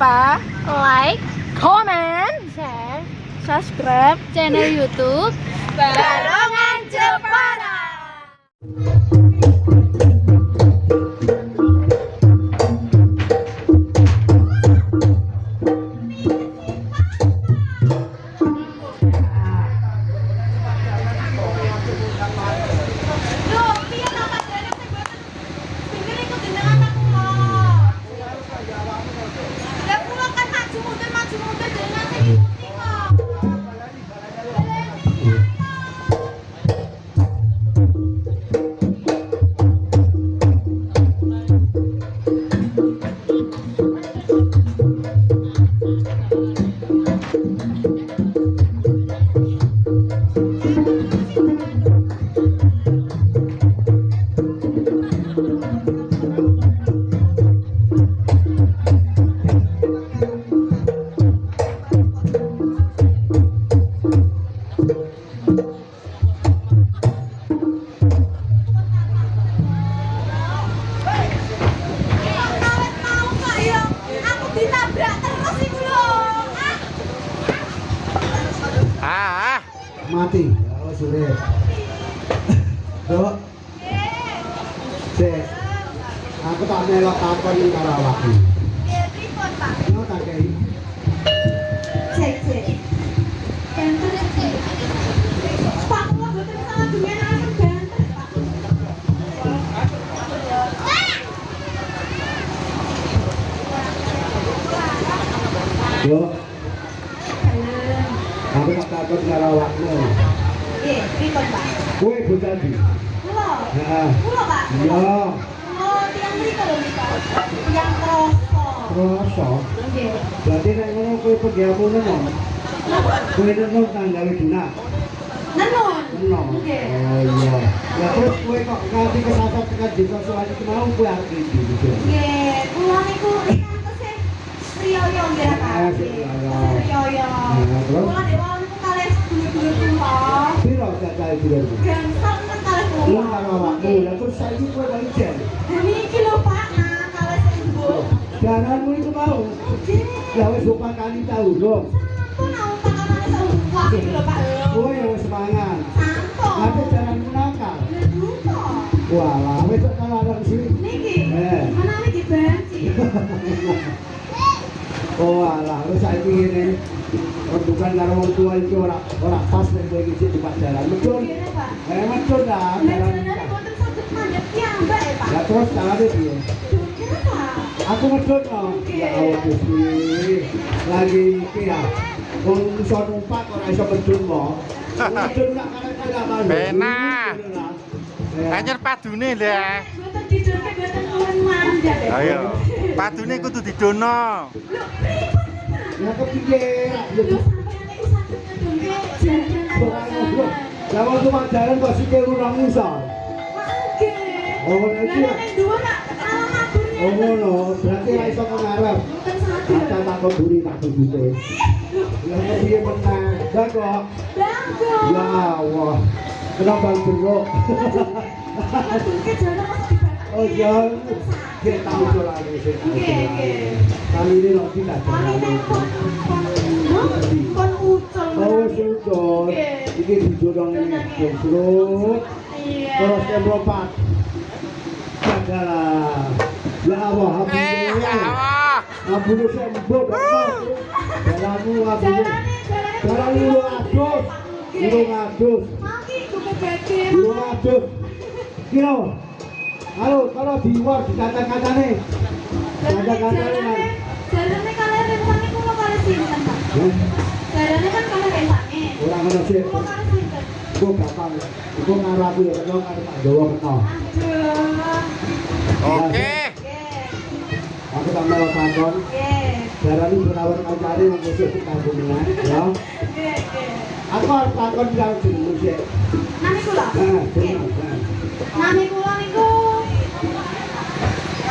lupa like, comment, share subscribe channel YouTube Barongan Jepara. Mati, oh sulit. Dok, dek, aku tak melok takon ning karo awakmu. Pripun, Pak? Ngono tak kei. Cek. Banter iki. Pak, kula boten salah dengan anak banter, Pak. Dok, aku tak takon karo awakmu. Nggih, pripun, Pak? Kowe bocah ndi? Kula. Heeh. Kula, Pak. Iya, Oh, tiang mriko lho, Pak. Tiang kroso. kroso. Nggih. Berarti nek ngono kowe pergi aku nenong. Kowe nenong tanggawe dinak. Nenun. Nenong. Nggih. Oh iya. Ya terus kowe kok nganti kesasar tekan desa selanjutnya mau kowe arep iki. Nggih, kula niku tesih Priyoyo nggih, Pak. Ah, Nggih, Priyoyo. tesih Priyoyo. Nah, terus? Kula dewa niku kalih dulur-dulur kula. Piro cacahe dulurmu? Gangsal men kalih Lu kula. karo awakmu, lah terus saiki kowe kok ijen. Dan iki lho, Pak, nah kalih sembuh. Jaranmu itu mau. Nggih. Ya wis beberapa kali tahu dong. Sampun aku pakanane sawah iki lho, Pak. Kowe ya wis mangan. Sampun. Tapi jaranmu nakal. Lha dupa. Walah, wis kok kalau ada sini. Niki. Eh. Menawi dibanci. Oh alah, wis saiki ngene. Bukan karo wong tua iki ora pas nek kowe iki di jalan. Medun. Nggih, Pak. Medun dah. Lah Jalan jenengan boten saged mandheg piyambak ya, Pak. Ya terus carane piye? Nggih, Pak. Aku medun no. Ya Allah Gusti. Lagi iki ya. Wong iso numpak ora iso medun kok. Medun gak kaya apa. Benar. Anjir padune lho. Boten didonke boten nuwun mandheg. Ayo. Padune kudu didono. Lho, pripun? Ya kepiye? Lho, sampeyan iki saged ngedonke jaran. Lah wong cuma jalan kok sikil urang iso. Nggih. Oh, nek iki. Lah nek dhuwur nak salah ngaburnya. Oh ngono, berarti ra iso ngarep. Boten saged. Kata tak buri tak buri. Ya kepiye meneh? Lah kok. Banggo. Ya Allah. Kenapa jeruk? Ngedonke jaran kok dibatak. Oh ya. Kita tahu dolane sing. Nggih. Kali ini lho tidak Kali jalan. nek kon ucul. Oh wis ucul. Iki didorong iki terus. Iya. Terus tempat. Jagalah. Ya Allah, alhamdulillah. Allah. Ampun sembuh, Bapak. Jalanmu ampun. Jalan lu adus. Lu adus. Mangki cukup gede. Lu adus. Kilo. Halo, kalau di luar dikata-katane. Kata-katane. Jarane kalih rensane kula kalih sinten, Pak? Jarane kan kalih rensane. Ora ngono sih. Kula kalih sinten? Iku gampang. Iku karo aku ya karo Pak Jawa kena. Aduh. Oke. Nggih. Aku tak melok takon. Nggih. Jarane berawat kancane wong besok di kampung meneh, ya. Nggih, nggih. Aku harus takon karo jenengmu sih. Nami kula. Nah, Nggih. jeneng. Nami kula niku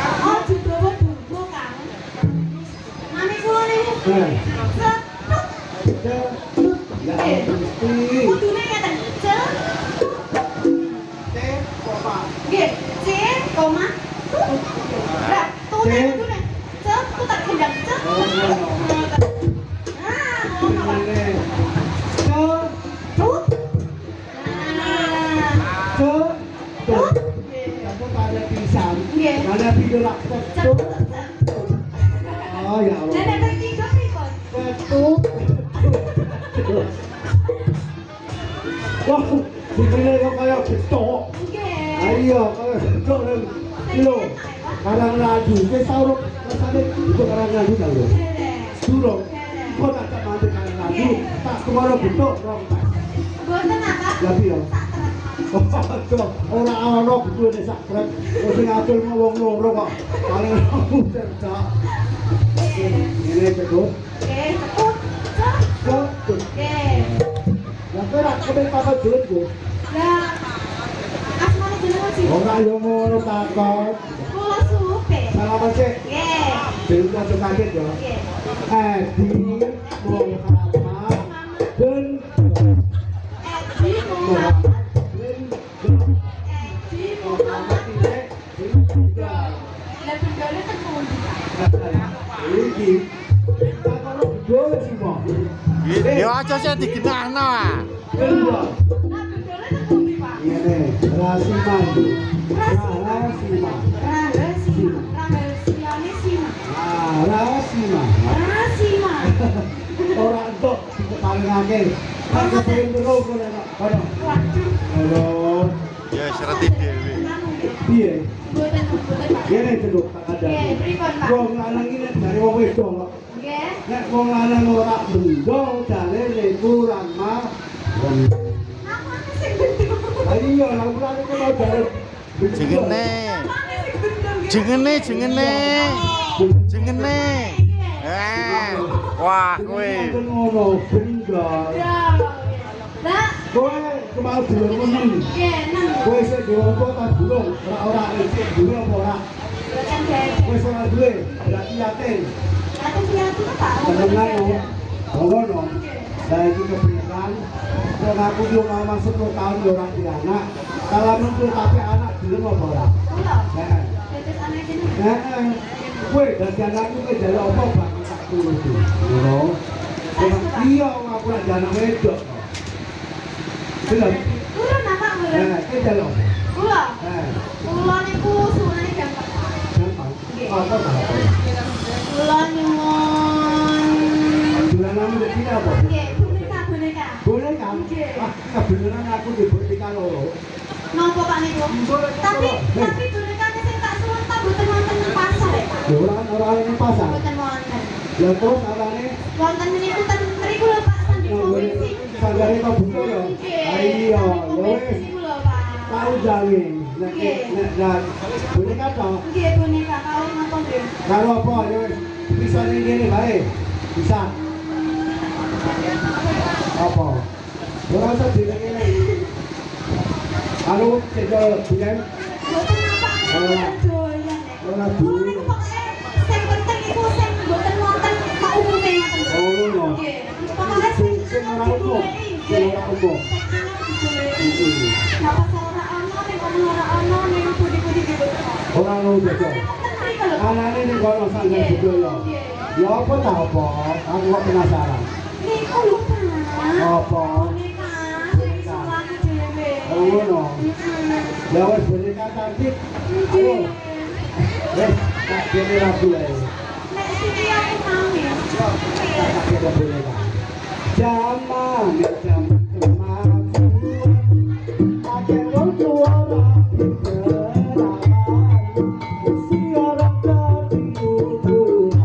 Oh, judawa durga, Kang. Nami kula niku Nah, Cetuk. ya Gusti. Kudune ngeten. Cetuk. Nggih, C, koma. Lah, tune kudune. Cetuk tak gendang. Cetuk. Ada video laptop tuh. Oh ya Allah. Dan ada tiga pripun? Betul. Wah, begini kok kayak betok. Nggih. Ayo, kayak betok dan kilo. Karang laju, saya tahu rasanya itu karang laju tahu. Durung. Kok tak mati karang laju, tak kemana betok dong. Boten apa? Tapi ya. Oh, ora ana betul nek sak trek. Wis ngatur wong loro kok. Paling aku cerdak. Ini betul. Oke, cepet. Betul. Oke. Lah kira kabeh papa duit ku. Lah, asmane jenengan sih. Ora yo ngono takon. Kula supe. Salaman sik. Nggih. Dewe aja kaget yo. Nggih. Edi wong sama dan Edi Muhammad. Edi Muhammad. Lah bendone ten pundi, Pak? Iki. Takon dhewe sih mo. Ya aja sih digenahno ah. Iya. Lah bendone ten pundi, Pak? Ini Rasiman. Rasiman. Rahasiane Sima. Rasiman. Rasima. Ora entuk diparengake. Kan kepengin terus kono kok. Kono. Waduh. Halo. Ya sereti dhewe. Piye? Boten Pak. Kene ceduk tak ada. Nggih, pripun, Pak? Wong lanang iki nek dari wong wedok kok. Nggih. Nek wong lanang ora bendol dalile kurang mah. Apane sing betul? Lah iya, lah mulane kono dalil. Jengene. Apane sing betul? Jengene, jengene. Jengene. Wah, kowe. Ngono bendol. Ya. Lah, Kowe kemau dulur meneng. nggih, nang. Kowe sik dhewe apa ta durung? Ora iki duwe apa ora? Boten nggih. Wis ora duwe, berarti yatim. Aku piatu Pak. Temenan yo. Ngono. Lah iki kepikiran. Wong aku yo mau masuk 10 tahun yo ora di anak. Kalau muncul tapi anak durung apa ora? Kula. Heeh. Tetes anak jenengan. Heeh. Kowe dadi anakku kowe jaluk apa bang tak turuti. Ngono. Iya, aku ora janak wedok. Belum. Turun apa mula? Nah, kowe jaluk. Kula. Heeh. Kula niku sunane gampang. Gampang. Apa ta? Kula nyuwun. Dolanan nek iki apa? Nggih, boneka. Boleh kan? Ah, kebenaran aku dibukti loro. Napa Pak niku? Tapi bonekane sing tak suwun tak boten wonten nang pasar ya, Pak. Ya ora ning pasar. Boten wonten. Ya terus arane Wonten niku ten mriku lho Pak sanding polisi. sanggare kok buka ya. Ayo, ya wis Niku lho Pak. tau jamin. Nek nek boleh kata Nggih boneka kawin napa nggih? karo apa ya wis bisa ning kene bae. Bisa. Apa? Ora usah dilengene. Halo, cedol biyen Boten napa doyan nek. ora Kula duwe. niku pokoke sing penting iku sing boten wonten tak umume ngoten. Oh, ngono. Nggih. Pokoke Sing ora umum. Sing ora umum. Napa ora ana ning omah ora ana ning budi-budi gitu. Ora ngono jajal. Anane ning kono sanggar budaya. Ya apa ta apa? Aku kok penasaran. Niku lho Pak. Apa? Boneka sing iso laku dhewe. Oh, ngono. Ya wis boneka cantik. Ayo. Wes, tak kene rabu ae. Nek siki aku mau ya. Tak kene boneka. Jaman, jaman kemajuan. Ake wong tua ra dikerawan. Usia ra dadi ukuran.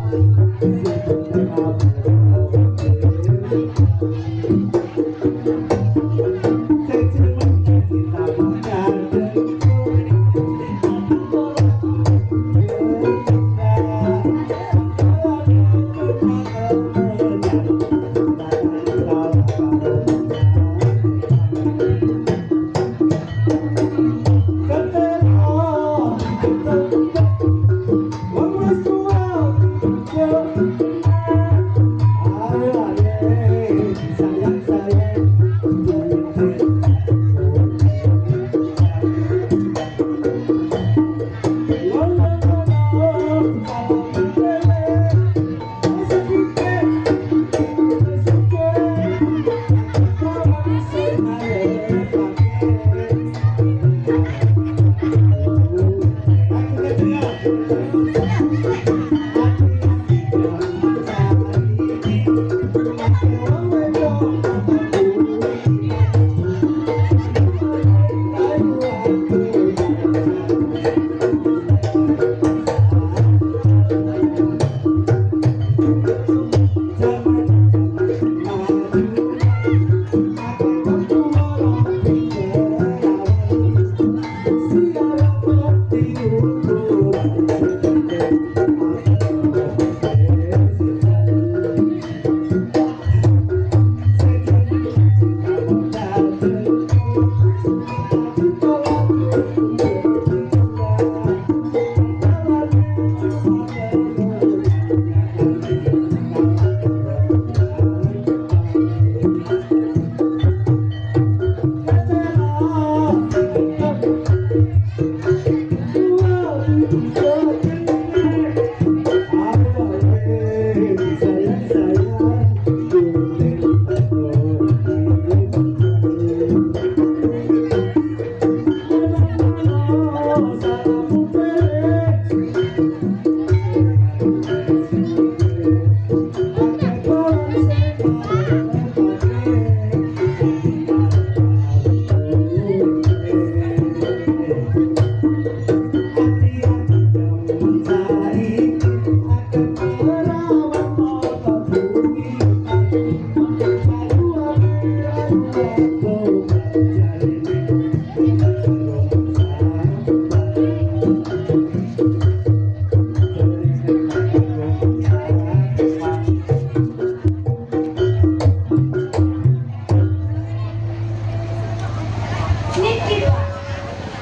Niki Pak.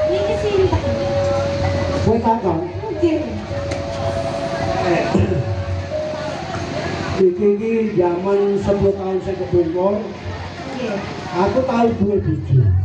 Niki sinten? Kowe takon. Nggih. Iki zaman 10 tahun saya kepungkur, Nggih. aku tahu duwe bojo.